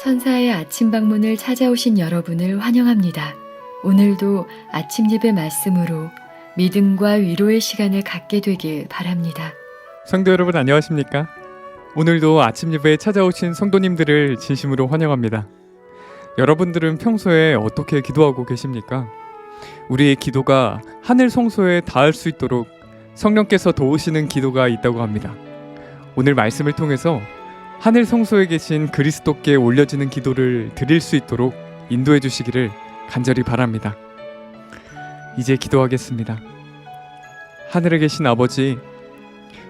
천사의 아침 방문을 찾아오신 여러분을 환영합니다. 오늘도 아침 예배 말씀으로 믿음과 위로의 시간을 갖게 되길 바랍니다. 성도 여러분 안녕하십니까? 오늘도 아침 예배에 찾아오신 성도님들을 진심으로 환영합니다. 여러분들은 평소에 어떻게 기도하고 계십니까? 우리의 기도가 하늘 성소에 닿을 수 있도록 성령께서 도우시는 기도가 있다고 합니다. 오늘 말씀을 통해서 하늘 성소에 계신 그리스도께 올려지는 기도를 드릴 수 있도록 인도해 주시기를 간절히 바랍니다. 이제 기도하겠습니다. 하늘에 계신 아버지,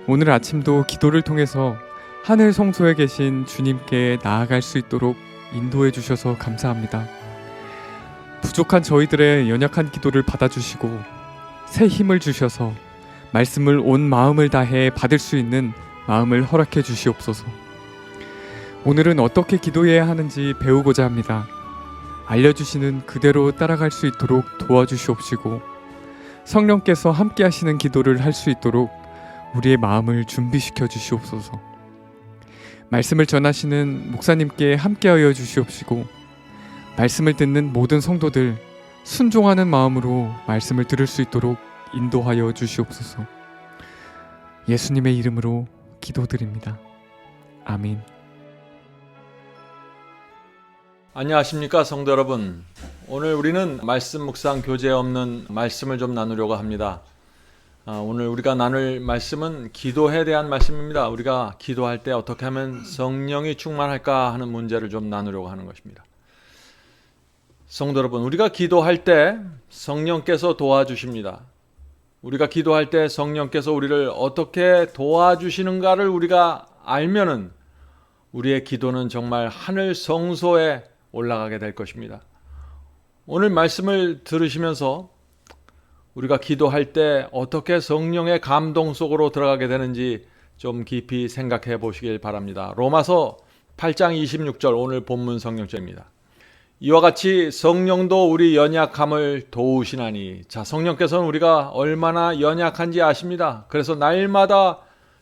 오늘 아침도 기도를 통해서 하늘 성소에 계신 주님께 나아갈 수 있도록 인도해 주셔서 감사합니다. 부족한 저희들의 연약한 기도를 받아주시고 새 힘을 주셔서 말씀을 온 마음을 다해 받을 수 있는 마음을 허락해 주시옵소서. 오늘은 어떻게 기도해야 하는지 배우고자 합니다. 알려주시는 그대로 따라갈 수 있도록 도와주시옵시고 성령께서 함께 하시는 기도를 할 수 있도록 우리의 마음을 준비시켜 주시옵소서. 말씀을 전하시는 목사님께 함께하여 주시옵시고 말씀을 듣는 모든 성도들 순종하는 마음으로 말씀을 들을 수 있도록 인도하여 주시옵소서. 예수님의 이름으로 기도드립니다. 아멘. 안녕하십니까 성도 여러분. 오늘 우리는 말씀 묵상 교재 없는 말씀을 좀 나누려고 합니다. 오늘 우리가 나눌 말씀은 기도에 대한 말씀입니다. 우리가 기도할 때 어떻게 하면 성령이 충만할까 하는 문제를 좀 나누려고 하는 것입니다. 성도 여러분, 우리가 기도할 때 성령께서 도와주십니다. 우리가 기도할 때 성령께서 우리를 어떻게 도와주시는가를 우리가 알면은 우리의 기도는 정말 하늘 성소에 올라가게 될 것입니다. 오늘 말씀을 들으시면서 우리가 기도할 때 어떻게 성령의 감동 속으로 들어가게 되는지 좀 깊이 생각해 보시길 바랍니다. 로마서 8장 26절 오늘 본문 성경절입니다. 이와 같이 성령도 우리 연약함을 도우시나니. 자, 성령께서는 우리가 얼마나 연약한지 아십니다. 그래서 날마다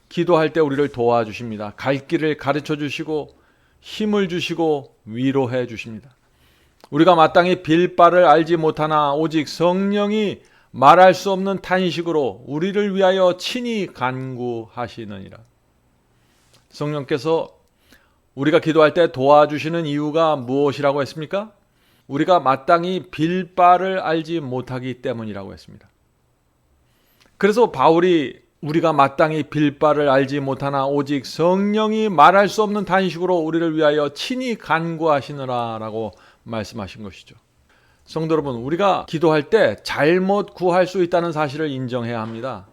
기도할 때 우리를 도와주십니다. 갈 길을 가르쳐 주시고 힘을 주시고 위로해 주십니다. 우리가 마땅히 빌 바를 알지 못하나 오직 성령이 말할 수 없는 탄식으로 우리를 위하여 친히 간구하시느니라. 성령께서 우리가 기도할 때 도와주시는 이유가 무엇이라고 했습니까? 우리가 마땅히 빌 바를 알지 못하기 때문이라고 했습니다. 그래서 바울이 우리가 마땅히 빌 바를 알지 못하나 오직 성령이 말할 수 없는 탄식으로 우리를 위하여 친히 간구하시느라 라고 말씀하신 것이죠. 성도 여러분, 우리가 기도할 때 잘못 구할 수 있다는 사실을 인정해야 합니다.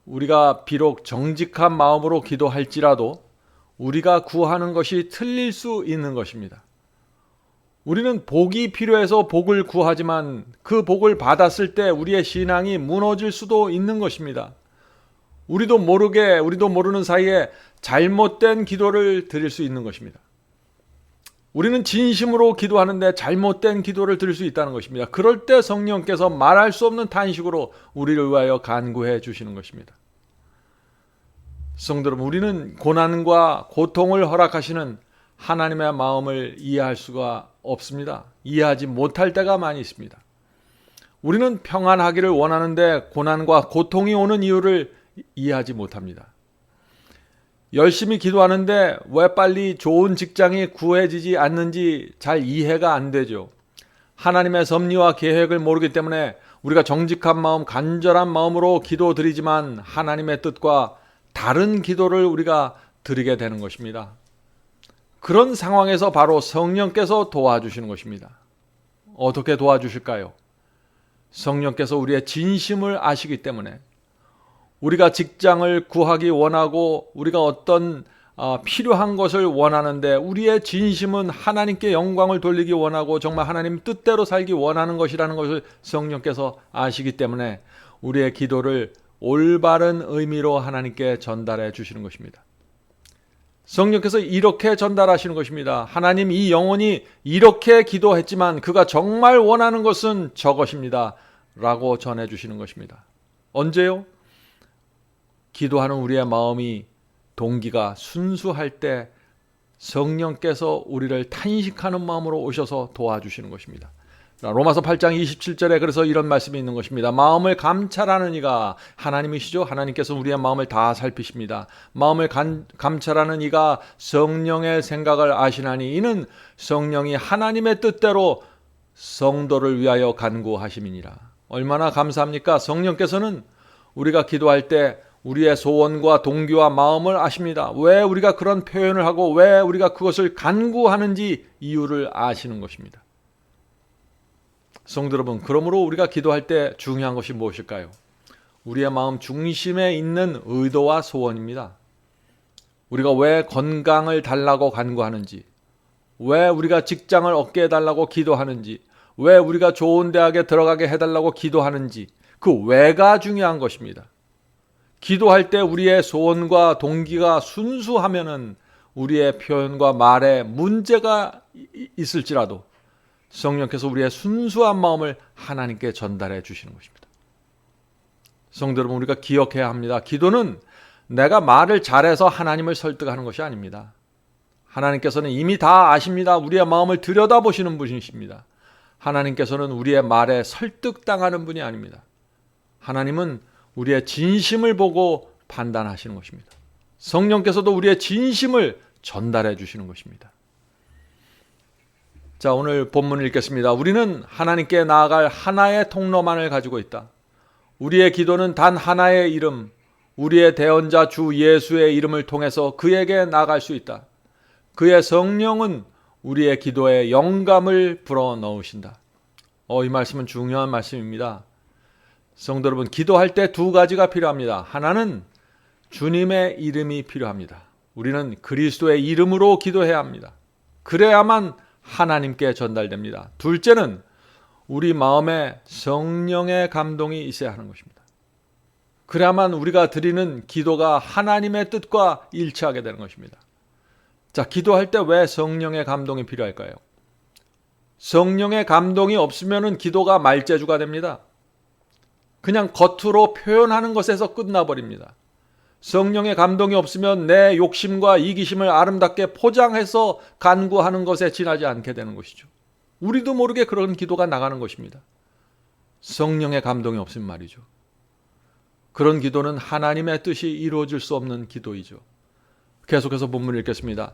우리가 비록 정직한 마음으로 기도할지라도 우리가 구하는 것이 틀릴 수 있는 것입니다. 우리는 복이 필요해서 복을 구하지만 그 복을 받았을 때 우리의 신앙이 무너질 수도 있는 것입니다. 우리도 모르는 사이에 잘못된 기도를 드릴 수 있는 것입니다. 우리는 진심으로 기도하는데 잘못된 기도를 드릴 수 있다는 것입니다. 그럴 때 성령께서 말할 수 없는 탄식으로 우리를 위하여 간구해 주시는 것입니다. 성도 여러분, 우리는 고난과 고통을 허락하시는 하나님의 마음을 이해할 수가 없습니다. 이해하지 못할 때가 많이 있습니다. 우리는 평안하기를 원하는데 고난과 고통이 오는 이유를 이해하지 못합니다. 열심히 기도하는데 왜 빨리 좋은 직장이 구해지지 않는지 잘 이해가 안 되죠. 하나님의 섭리와 계획을 모르기 때문에 우리가 정직한 마음, 간절한 마음으로 기도드리지만 하나님의 뜻과 다른 기도를 우리가 드리게 되는 것입니다. 그런 상황에서 바로 성령께서 도와주시는 것입니다. 어떻게 도와주실까요? 성령께서 우리의 진심을 아시기 때문에 우리가 직장을 구하기 원하고 우리가 어떤 필요한 것을 원하는데 우리의 진심은 하나님께 영광을 돌리기 원하고 정말 하나님 뜻대로 살기 원하는 것이라는 것을 성령께서 아시기 때문에 우리의 기도를 올바른 의미로 하나님께 전달해 주시는 것입니다. 성령께서 이렇게 전달하시는 것입니다. 하나님, 이 영혼이 이렇게 기도했지만 그가 정말 원하는 것은 저것입니다 라고 전해주시는 것입니다. 언제요? 기도하는 우리의 마음이 동기가 순수할 때 성령께서 우리를 탄식하는 마음으로 오셔서 도와주시는 것입니다. 로마서 8장 27절에 그래서 이런 말씀이 있는 것입니다. 마음을 감찰하는 이가 하나님이시죠. 하나님께서 우리의 마음을 다 살피십니다. 마음을 감찰하는 이가 성령의 생각을 아시나니 이는 성령이 하나님의 뜻대로 성도를 위하여 간구하심이니라. 얼마나 감사합니까? 성령께서는 우리가 기도할 때 우리의 소원과 동기와 마음을 아십니다. 왜 우리가 그런 표현을 하고 왜 우리가 그것을 간구하는지 이유를 아시는 것입니다. 성도 여러분, 그러므로 우리가 기도할 때 중요한 것이 무엇일까요? 우리의 마음 중심에 있는 의도와 소원입니다. 우리가 왜 건강을 달라고 간구하는지, 왜 우리가 직장을 얻게 해달라고 기도하는지, 왜 우리가 좋은 대학에 들어가게 해달라고 기도하는지, 그 왜가 중요한 것입니다. 기도할 때 우리의 소원과 동기가 순수하면은 우리의 표현과 말에 문제가 있을지라도 성령께서 우리의 순수한 마음을 하나님께 전달해 주시는 것입니다. 성도 여러분, 우리가 기억해야 합니다. 기도는 내가 말을 잘해서 하나님을 설득하는 것이 아닙니다. 하나님께서는 이미 다 아십니다. 우리의 마음을 들여다보시는 분이십니다. 하나님께서는 우리의 말에 설득당하는 분이 아닙니다. 하나님은 우리의 진심을 보고 판단하시는 것입니다. 성령께서도 우리의 진심을 전달해 주시는 것입니다. 자, 오늘 본문을 읽겠습니다. 우리는 하나님께 나아갈 하나의 통로만을 가지고 있다. 우리의 기도는 단 하나의 이름, 우리의 대언자 주 예수의 이름을 통해서 그에게 나아갈 수 있다. 그의 성령은 우리의 기도에 영감을 불어넣으신다. 이 말씀은 중요한 말씀입니다. 성도 여러분, 기도할 때 두 가지가 필요합니다. 하나는 주님의 이름이 필요합니다. 우리는 그리스도의 이름으로 기도해야 합니다. 그래야만 하나님께 전달됩니다. 둘째는 우리 마음에 성령의 감동이 있어야 하는 것입니다. 그래야만 우리가 드리는 기도가 하나님의 뜻과 일치하게 되는 것입니다. 자, 기도할 때 왜 성령의 감동이 필요할까요? 성령의 감동이 없으면 기도가 말재주가 됩니다. 그냥 겉으로 표현하는 것에서 끝나버립니다. 성령의 감동이 없으면 내 욕심과 이기심을 아름답게 포장해서 간구하는 것에 지나지 않게 되는 것이죠. 우리도 모르게 그런 기도가 나가는 것입니다. 성령의 감동이 없으면 말이죠. 그런 기도는 하나님의 뜻이 이루어질 수 없는 기도이죠. 계속해서 본문을 읽겠습니다.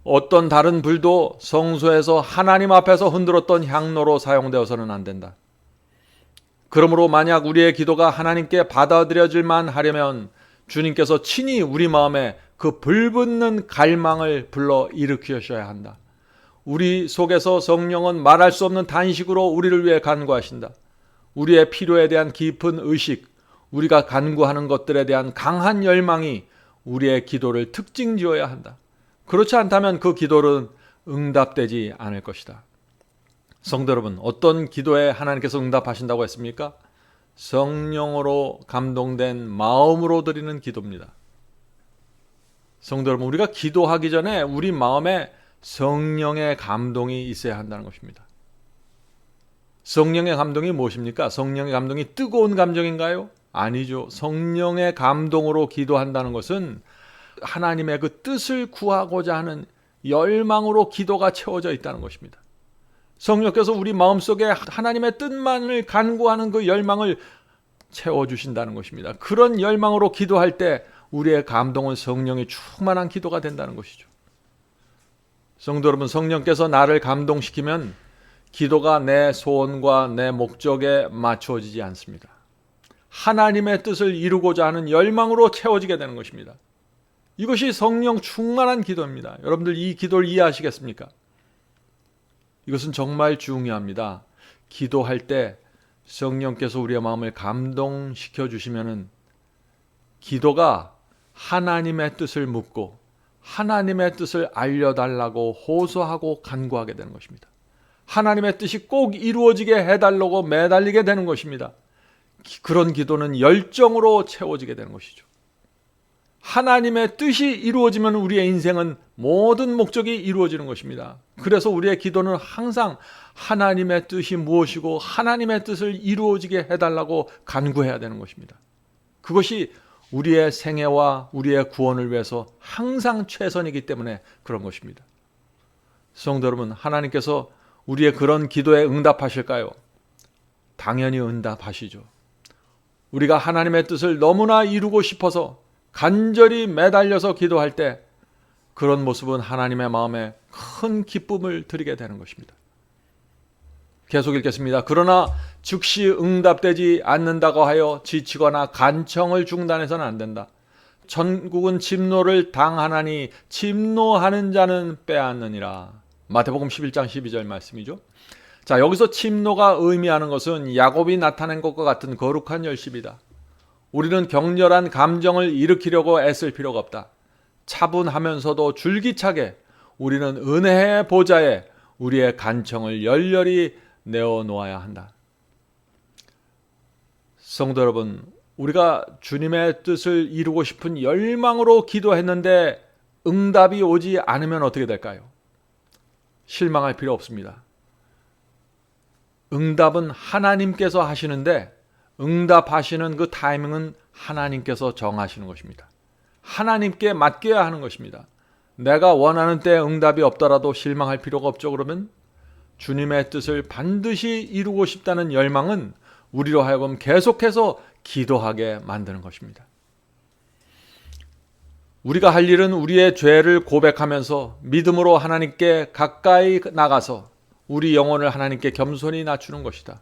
어떤 다른 불도 성소에서 하나님 앞에서 흔들었던 향로로 사용되어서는 안 된다. 그러므로 만약 우리의 기도가 하나님께 받아들여질만 하려면 주님께서 친히 우리 마음에 그 불붙는 갈망을 불러 일으키셔야 한다. 우리 속에서 성령은 말할 수 없는 단식으로 우리를 위해 간구하신다. 우리의 필요에 대한 깊은 의식, 우리가 간구하는 것들에 대한 강한 열망이 우리의 기도를 특징지어야 한다. 그렇지 않다면 그 기도는 응답되지 않을 것이다. 성도 여러분, 어떤 기도에 하나님께서 응답하신다고 했습니까? 성령으로 감동된 마음으로 드리는 기도입니다. 성도 여러분, 우리가 기도하기 전에 우리 마음에 성령의 감동이 있어야 한다는 것입니다. 성령의 감동이 무엇입니까? 성령의 감동이 뜨거운 감정인가요? 아니죠. 성령의 감동으로 기도한다는 것은 하나님의 그 뜻을 구하고자 하는 열망으로 기도가 채워져 있다는 것입니다. 성령께서 우리 마음속에 하나님의 뜻만을 간구하는 그 열망을 채워주신다는 것입니다. 그런 열망으로 기도할 때 우리의 감동은 성령이 충만한 기도가 된다는 것이죠. 성도 여러분, 성령께서 나를 감동시키면 기도가 내 소원과 내 목적에 맞춰지지 않습니다. 하나님의 뜻을 이루고자 하는 열망으로 채워지게 되는 것입니다. 이것이 성령 충만한 기도입니다. 여러분들 이 기도를 이해하시겠습니까? 이것은 정말 중요합니다. 기도할 때 성령께서 우리의 마음을 감동시켜 주시면은 기도가 하나님의 뜻을 묻고 하나님의 뜻을 알려달라고 호소하고 간구하게 되는 것입니다. 하나님의 뜻이 꼭 이루어지게 해달라고 매달리게 되는 것입니다. 그런 기도는 열정으로 채워지게 되는 것이죠. 하나님의 뜻이 이루어지면 우리의 인생은 모든 목적이 이루어지는 것입니다. 그래서 우리의 기도는 항상 하나님의 뜻이 무엇이고 하나님의 뜻을 이루어지게 해달라고 간구해야 되는 것입니다. 그것이 우리의 생애와 우리의 구원을 위해서 항상 최선이기 때문에 그런 것입니다. 성도 여러분, 하나님께서 우리의 그런 기도에 응답하실까요? 당연히 응답하시죠. 우리가 하나님의 뜻을 너무나 이루고 싶어서 간절히 매달려서 기도할 때 그런 모습은 하나님의 마음에 큰 기쁨을 드리게 되는 것입니다. 계속 읽겠습니다. 그러나 즉시 응답되지 않는다고 하여 지치거나 간청을 중단해서는 안 된다. 천국은 진노를 당하나니 침노하는 자는 빼앗느니라. 마태복음 11장 12절 말씀이죠. 자, 여기서 침노가 의미하는 것은 야곱이 나타낸 것과 같은 거룩한 열심이다. 우리는 격렬한 감정을 일으키려고 애쓸 필요가 없다. 차분하면서도 줄기차게 우리는 은혜의 보좌에 우리의 간청을 열렬히 내어놓아야 한다. 성도 여러분, 우리가 주님의 뜻을 이루고 싶은 열망으로 기도했는데 응답이 오지 않으면 어떻게 될까요? 실망할 필요 없습니다. 응답은 하나님께서 하시는데 응답하시는 그 타이밍은 하나님께서 정하시는 것입니다. 하나님께 맡겨야 하는 것입니다. 내가 원하는 때 응답이 없더라도 실망할 필요가 없죠. 그러면 주님의 뜻을 반드시 이루고 싶다는 열망은 우리로 하여금 계속해서 기도하게 만드는 것입니다. 우리가 할 일은 우리의 죄를 고백하면서 믿음으로 하나님께 가까이 나가서 우리 영혼을 하나님께 겸손히 낮추는 것이다.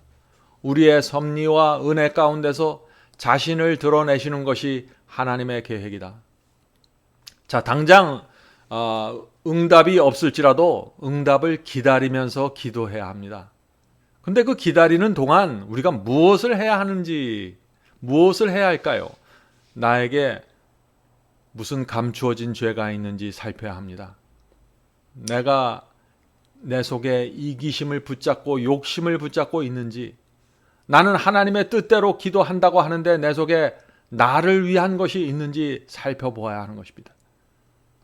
우리의 섭리와 은혜 가운데서 자신을 드러내시는 것이 하나님의 계획이다. 자, 당장 응답이 없을지라도 응답을 기다리면서 기도해야 합니다. 근데 그 기다리는 동안 우리가 무엇을 해야 하는지, 무엇을 해야 할까요? 나에게 무슨 감추어진 죄가 있는지 살펴야 합니다. 내가 내 속에 이기심을 붙잡고 욕심을 붙잡고 있는지, 나는 하나님의 뜻대로 기도한다고 하는데 내 속에 나를 위한 것이 있는지 살펴보아야 하는 것입니다.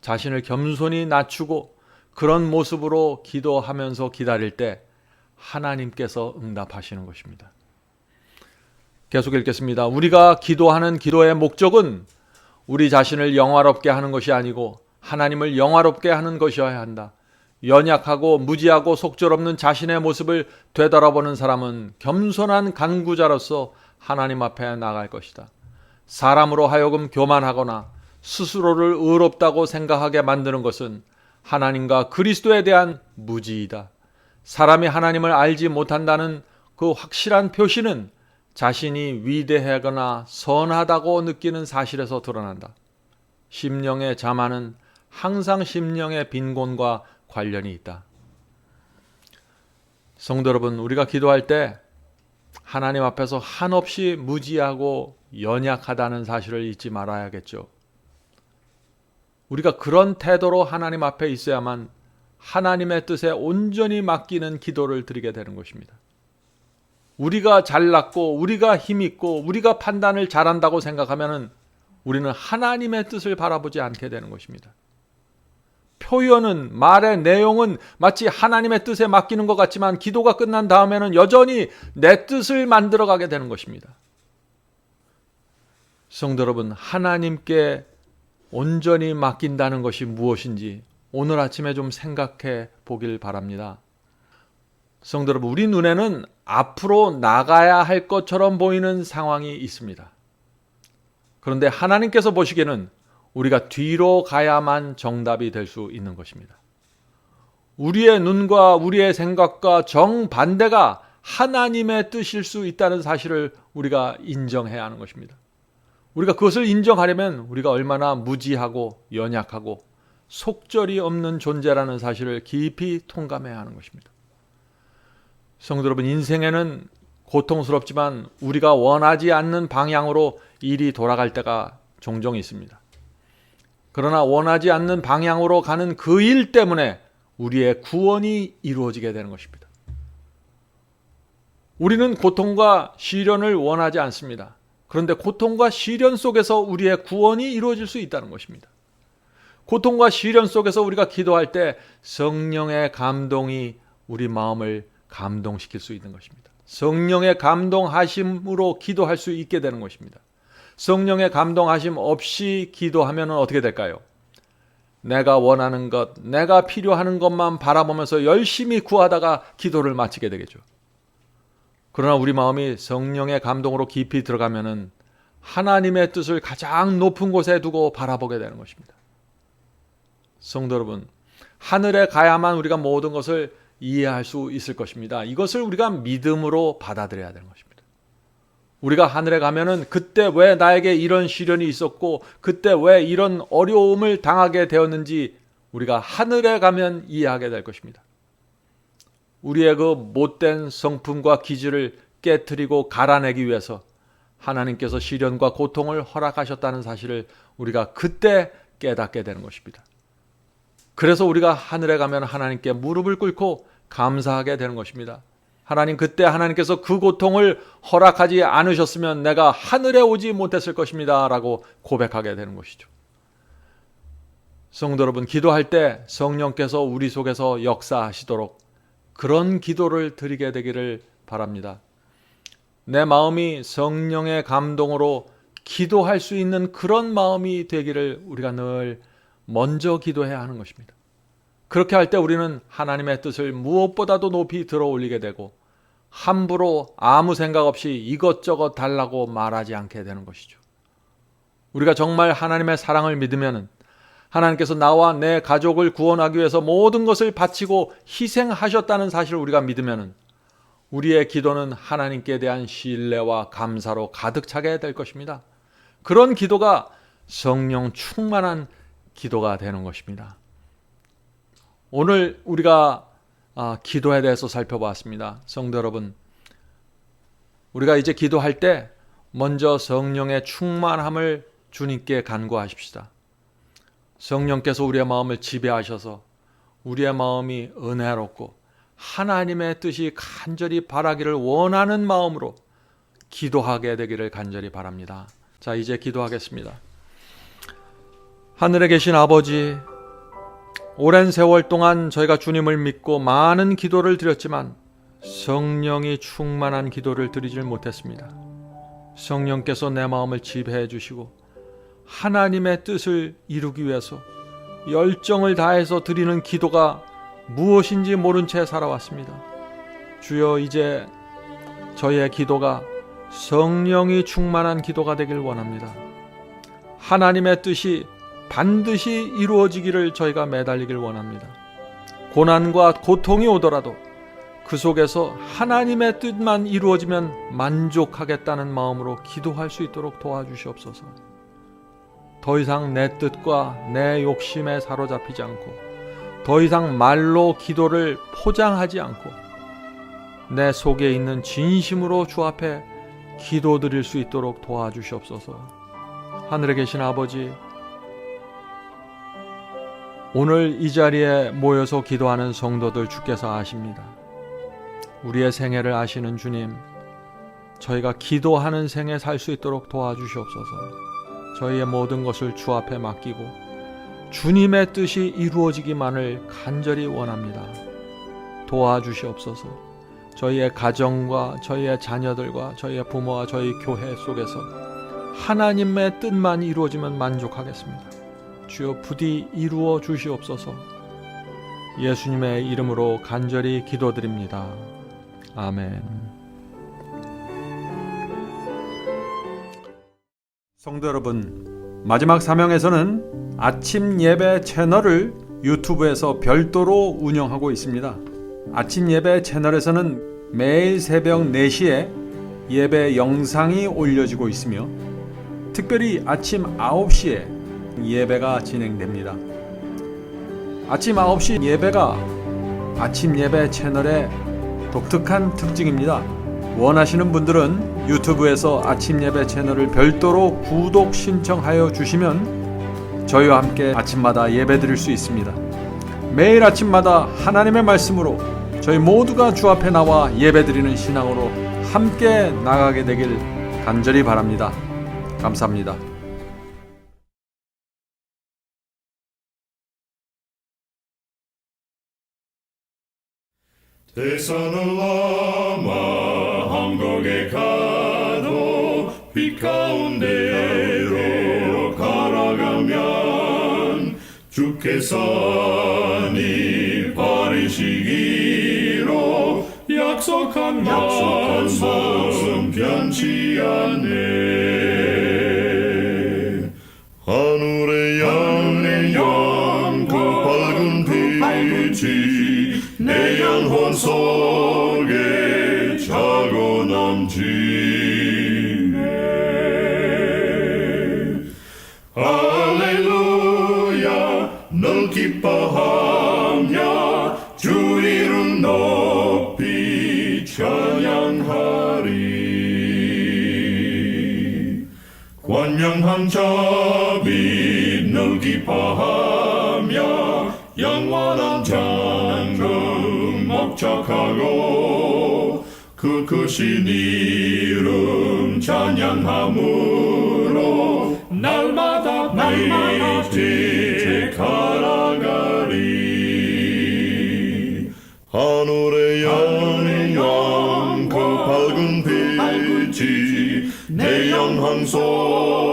자신을 겸손히 낮추고 그런 모습으로 기도하면서 기다릴 때 하나님께서 응답하시는 것입니다. 계속 읽겠습니다. 우리가 기도하는 기도의 목적은 우리 자신을 영화롭게 하는 것이 아니고 하나님을 영화롭게 하는 것이어야 한다. 연약하고 무지하고 속절없는 자신의 모습을 되돌아보는 사람은 겸손한 간구자로서 하나님 앞에 나갈 것이다. 사람으로 하여금 교만하거나 스스로를 의롭다고 생각하게 만드는 것은 하나님과 그리스도에 대한 무지이다. 사람이 하나님을 알지 못한다는 그 확실한 표시는 자신이 위대하거나 선하다고 느끼는 사실에서 드러난다. 심령의 자만은 항상 심령의 빈곤과 관련이 있다. 성도 여러분, 우리가 기도할 때 하나님 앞에서 한없이 무지하고 연약하다는 사실을 잊지 말아야겠죠. 우리가 그런 태도로 하나님 앞에 있어야만 하나님의 뜻에 온전히 맡기는 기도를 드리게 되는 것입니다. 우리가 잘났고 우리가 힘있고 우리가 판단을 잘한다고 생각하면 우리는 하나님의 뜻을 바라보지 않게 되는 것입니다. 표현은, 말의 내용은 마치 하나님의 뜻에 맡기는 것 같지만 기도가 끝난 다음에는 여전히 내 뜻을 만들어가게 되는 것입니다. 성도 여러분, 하나님께 온전히 맡긴다는 것이 무엇인지 오늘 아침에 좀 생각해 보길 바랍니다. 성도 여러분, 우리 눈에는 앞으로 나가야 할 것처럼 보이는 상황이 있습니다. 그런데 하나님께서 보시기에는 우리가 뒤로 가야만 정답이 될 수 있는 것입니다. 우리의 눈과 우리의 생각과 정반대가 하나님의 뜻일 수 있다는 사실을 우리가 인정해야 하는 것입니다. 우리가 그것을 인정하려면 우리가 얼마나 무지하고 연약하고 속절이 없는 존재라는 사실을 깊이 통감해야 하는 것입니다. 성도 여러분, 인생에는 고통스럽지만 우리가 원하지 않는 방향으로 일이 돌아갈 때가 종종 있습니다. 그러나 원하지 않는 방향으로 가는 그 일 때문에 우리의 구원이 이루어지게 되는 것입니다. 우리는 고통과 시련을 원하지 않습니다. 그런데 고통과 시련 속에서 우리의 구원이 이루어질 수 있다는 것입니다. 고통과 시련 속에서 우리가 기도할 때 성령의 감동이 우리 마음을 감동시킬 수 있는 것입니다. 성령의 감동하심으로 기도할 수 있게 되는 것입니다. 성령의 감동하심 없이 기도하면 어떻게 될까요? 내가 원하는 것, 내가 필요한 것만 바라보면서 열심히 구하다가 기도를 마치게 되겠죠. 그러나 우리 마음이 성령의 감동으로 깊이 들어가면은 하나님의 뜻을 가장 높은 곳에 두고 바라보게 되는 것입니다. 성도 여러분, 하늘에 가야만 우리가 모든 것을 이해할 수 있을 것입니다. 이것을 우리가 믿음으로 받아들여야 되는 것입니다. 우리가 하늘에 가면은 그때 왜 나에게 이런 시련이 있었고 그때 왜 이런 어려움을 당하게 되었는지 우리가 하늘에 가면 이해하게 될 것입니다. 우리의 그 못된 성품과 기질을 깨트리고 갈아내기 위해서 하나님께서 시련과 고통을 허락하셨다는 사실을 우리가 그때 깨닫게 되는 것입니다. 그래서 우리가 하늘에 가면 하나님께 무릎을 꿇고 감사하게 되는 것입니다. 하나님, 그때 하나님께서 그 고통을 허락하지 않으셨으면 내가 하늘에 오지 못했을 것입니다 라고 고백하게 되는 것이죠. 성도 여러분, 기도할 때 성령께서 우리 속에서 역사하시도록 그런 기도를 드리게 되기를 바랍니다. 내 마음이 성령의 감동으로 기도할 수 있는 그런 마음이 되기를 우리가 늘 먼저 기도해야 하는 것입니다. 그렇게 할 때 우리는 하나님의 뜻을 무엇보다도 높이 들어 올리게 되고 함부로 아무 생각 없이 이것저것 달라고 말하지 않게 되는 것이죠. 우리가 정말 하나님의 사랑을 믿으면 하나님께서 나와 내 가족을 구원하기 위해서 모든 것을 바치고 희생하셨다는 사실을 우리가 믿으면 우리의 기도는 하나님께 대한 신뢰와 감사로 가득 차게 될 것입니다. 그런 기도가 성령 충만한 기도가 되는 것입니다. 오늘 우리가 기도에 대해서 살펴봤습니다. 성도 여러분, 우리가 이제 기도할 때 먼저 성령의 충만함을 주님께 간구하십시다. 성령께서 우리의 마음을 지배하셔서 우리의 마음이 은혜롭고 하나님의 뜻이 간절히 바라기를 원하는 마음으로 기도하게 되기를 간절히 바랍니다. 자, 이제 기도하겠습니다. 하늘에 계신 아버지, 오랜 세월 동안 저희가 주님을 믿고 많은 기도를 드렸지만 성령이 충만한 기도를 드리질 못했습니다. 성령께서 내 마음을 지배해 주시고 하나님의 뜻을 이루기 위해서 열정을 다해서 드리는 기도가 무엇인지 모른 채 살아왔습니다. 주여, 이제 저희의 기도가 성령이 충만한 기도가 되길 원합니다. 하나님의 뜻이 반드시 이루어지기를 저희가 매달리길 원합니다. 고난과 고통이 오더라도 그 속에서 하나님의 뜻만 이루어지면 만족하겠다는 마음으로 기도할 수 있도록 도와주시옵소서. 더 이상 내 뜻과 내 욕심에 사로잡히지 않고 더 이상 말로 기도를 포장하지 않고 내 속에 있는 진심으로 주 앞에 기도드릴 수 있도록 도와주시옵소서. 하늘에 계신 아버지, 오늘 이 자리에 모여서 기도하는 성도들 주께서 아십니다. 우리의 생애를 아시는 주님, 저희가 기도하는 생애 살 수 있도록 도와주시옵소서. 저희의 모든 것을 주 앞에 맡기고 주님의 뜻이 이루어지기만을 간절히 원합니다. 도와주시옵소서. 저희의 가정과 저희의 자녀들과 저희의 부모와 저희 교회 속에서 하나님의 뜻만 이루어지면 만족하겠습니다. 주여, 부디 이루어 주시옵소서. 예수님의 이름으로 간절히 기도드립니다. 아멘. 성도 여러분, 마지막 사명에서는 아침 예배 채널을 유튜브에서 별도로 운영하고 있습니다. 아침 예배 채널에서는 매일 새벽 4시에 예배 영상이 올려지고 있으며 특별히 아침 9시에 예배가 진행됩니다. 아침 9시 예배가 아침 예배 채널의 독특한 특징입니다. 원하시는 분들은 유튜브에서 아침 예배 채널을 별도로 구독 신청하여 주시면 저희와 함께 아침마다 예배 드릴 수 있습니다. 매일 아침마다 하나님의 말씀으로 저희 모두가 주 앞에 나와 예배 드리는 신앙으로 함께 나가게 되길 간절히 바랍니다. 감사합니다. 대산을 넘어 한국에 가도 빛 가운데로 걸어가면 주께서 네 버리시기로 약속한 말씀 변치 않네. 하늘의 양 그 밝은 빛이 내 영혼 속에 차고 넘치네. 할렐루야 늘 기뻐하며 주 이름 높이 찬양하리. 권명한 자비 늘 기뻐하며 영원한 장금 목적하고 그 크신 이름 찬양함으로 날마다 빛에 걸어가리. 하늘의 양 그 밝은 빛이 내 영혼 속